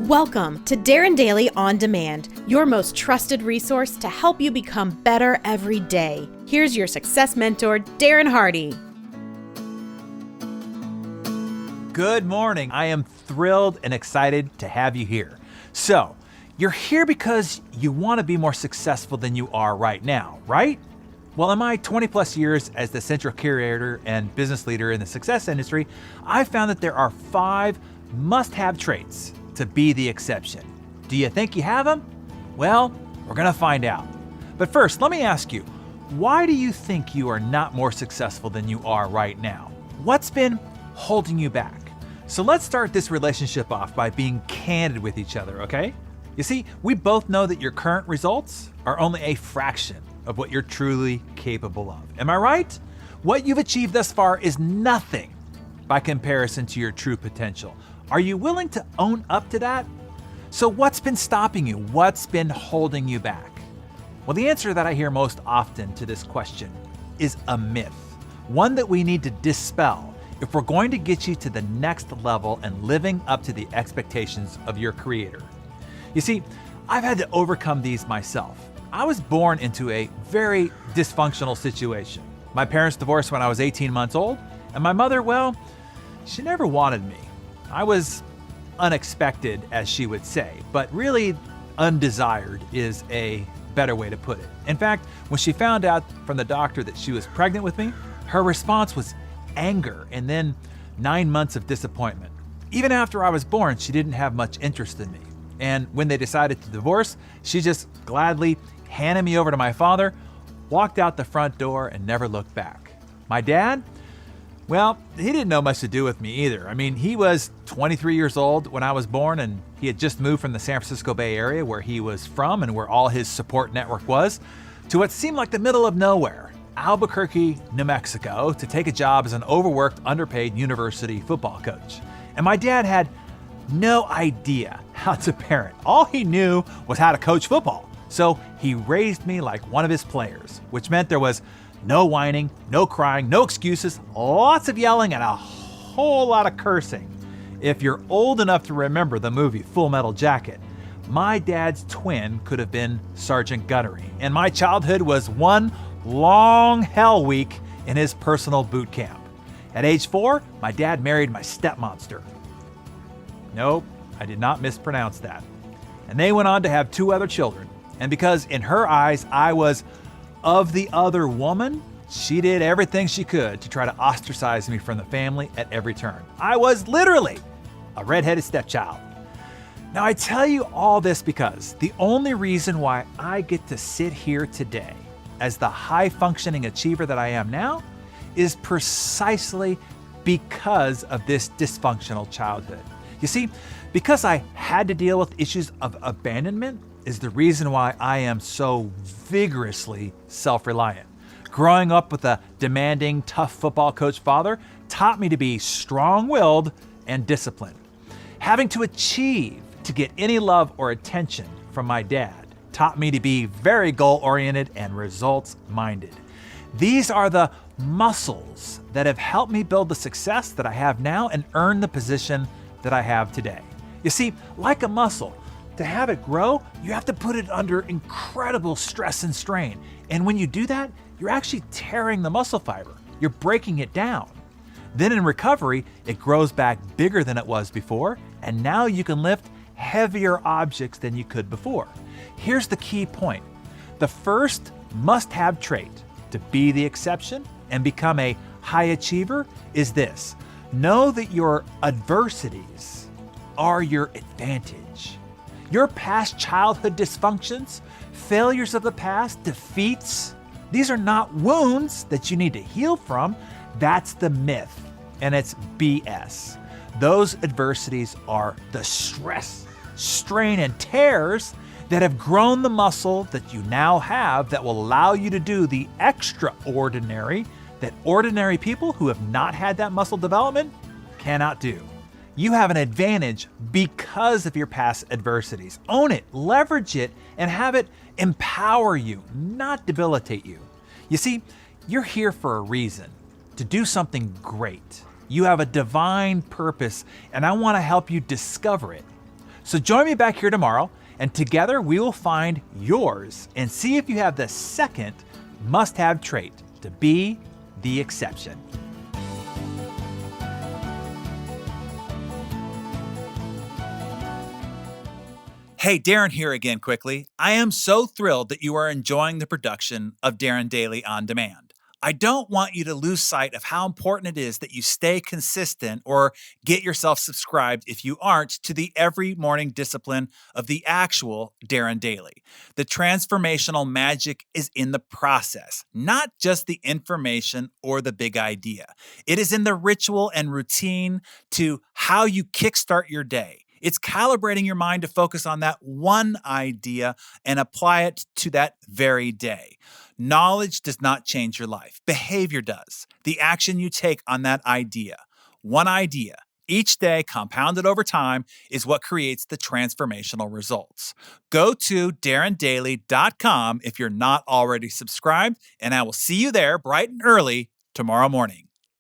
Welcome to Darren Daily On Demand, your most trusted resource to help you become better every day. Here's your success mentor, Darren Hardy. Good morning. I am thrilled and excited to have you here. So, you're here because you want to be more successful than you are right now, right? Well, in my 20 plus years as the central curator and business leader in the success industry, I found that there are 5 must-have traits to be the exception. Do you think you have them? Well, we're gonna find out. But first, let me ask you, why do you think you are not more successful than you are right now? What's been holding you back? So let's start this relationship off by being candid with each other, okay? You see, we both know that your current results are only a fraction of what you're truly capable of. Am I right? What you've achieved thus far is nothing by comparison to your true potential. Are you willing to own up to that? So what's been stopping you? What's been holding you back? Well, the answer that I hear most often to this question is a myth, one that we need to dispel if we're going to get you to the next level and living up to the expectations of your creator. You see, I've had to overcome these myself. I was born into a very dysfunctional situation. My parents divorced when I was 18 months old, and my mother, well, she never wanted me. I was unexpected, as she would say, but really undesired is a better way to put it. In fact, when she found out from the doctor that she was pregnant with me, her response was anger and then 9 months of disappointment. Even after I was born, she didn't have much interest in me. And when they decided to divorce, she just gladly handed me over to my father, walked out the front door, and never looked back. My dad? Well, he didn't know much to do with me either. I mean, he was 23 years old when I was born, and he had just moved from the San Francisco Bay Area, where he was from and where all his support network was, to what seemed like the middle of nowhere, Albuquerque, New Mexico, to take a job as an overworked, underpaid university football coach. And my dad had no idea how to parent. All he knew was how to coach football. So he raised me like one of his players, which meant there was no whining, no crying, no excuses, lots of yelling, and a whole lot of cursing. If you're old enough to remember the movie Full Metal Jacket, my dad's twin could have been Sergeant Gunnery, and my childhood was one long hell week in his personal boot camp. At age 4, my dad married my stepmonster. Nope, I did not mispronounce that. And they went on to have 2 other children. And because in her eyes I was of the other woman, she did everything she could to try to ostracize me from the family at every turn. I was literally a redheaded stepchild. Now I tell you all this because the only reason why I get to sit here today as the high-functioning achiever that I am now is precisely because of this dysfunctional childhood. You see, because I had to deal with issues of abandonment is the reason why I am so vigorously self-reliant. Growing up with a demanding, tough football coach father taught me to be strong-willed and disciplined. Having to achieve to get any love or attention from my dad taught me to be very goal-oriented and results-minded. These are the muscles that have helped me build the success that I have now and earn the position that I have today. You see, like a muscle, to have it grow, you have to put it under incredible stress and strain. And when you do that, you're actually tearing the muscle fiber. You're breaking it down. Then in recovery, it grows back bigger than it was before, and now you can lift heavier objects than you could before. Here's the key point. The first must-have trait to be the exception and become a high achiever is this: know that your adversities are your advantage. Your past childhood dysfunctions, failures of the past, defeats, these are not wounds that you need to heal from. That's the myth, and it's BS. Those adversities are the stress, strain, and tears that have grown the muscle that you now have that will allow you to do the extraordinary that ordinary people who have not had that muscle development cannot do. You have an advantage because of your past adversities. Own it, leverage it, and have it empower you, not debilitate you. You see, you're here for a reason, to do something great. You have a divine purpose, and I want to help you discover it. So join me back here tomorrow, and together we will find yours and see if you have the second must-have trait to be the exception. Hey, Darren here again quickly. I am so thrilled that you are enjoying the production of Darren Daily On Demand. I don't want you to lose sight of how important it is that you stay consistent or get yourself subscribed, if you aren't, to the every morning discipline of the actual Darren Daily. The transformational magic is in the process, not just the information or the big idea. It is in the ritual and routine to how you kickstart your day. It's calibrating your mind to focus on that one idea and apply it to that very day. Knowledge does not change your life. Behavior does. The action you take on that idea, one idea, each day compounded over time, is what creates the transformational results. Go to DarrenDaily.com if you're not already subscribed, and I will see you there bright and early tomorrow morning.